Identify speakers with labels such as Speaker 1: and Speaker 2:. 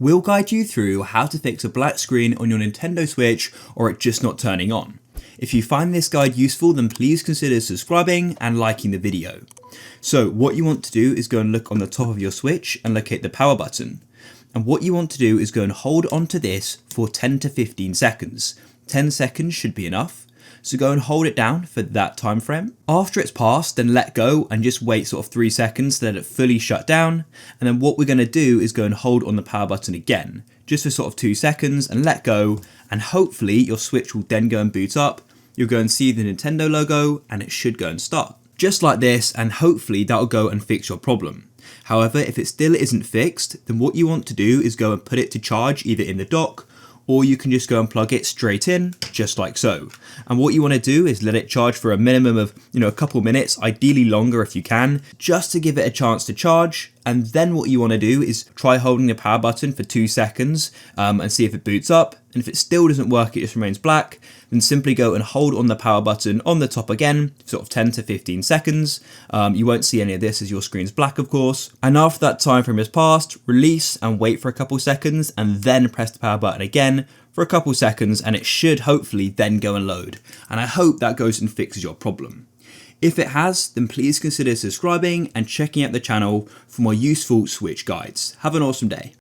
Speaker 1: We'll guide you through how to fix a black screen on your Nintendo Switch or it just not turning on. If you find this guide useful, then please consider subscribing and liking the video. So what you want to do is go and look on the top of your Switch and locate the power button. And what you want to do is go and hold onto this for 10 to 15 seconds. 10 seconds should be enough. So go and hold it down for that time frame. After it's passed, then let go and just wait sort of 3 seconds to let it fully shut down. And then what we're going to do is go and hold on the power button again, just for sort of 2 seconds and let go. And hopefully your Switch will then go and boot up. You'll go and see the Nintendo logo and it should go and start. Just like this, and hopefully that'll go and fix your problem. However, if it still isn't fixed, then what you want to do is go and put it to charge either in the dock, or you can just go and plug it straight in, just like so. And what you want to do is let it charge for a minimum of, a couple minutes, ideally longer if you can, just to give it a chance to charge. And then what you want to do is try holding the power button for 2 seconds and see if it boots up. And if it still doesn't work, it just remains black, then simply go and hold on the power button on the top again, sort of 10 to 15 seconds. You won't see any of this as your screen's black, of course. And after that time frame has passed, release and wait for a couple seconds and then press the power button again for a couple seconds, and it should hopefully then go and load. And I hope that goes and fixes your problem. If it has, then please consider subscribing and checking out the channel for more useful Switch guides. Have an awesome day.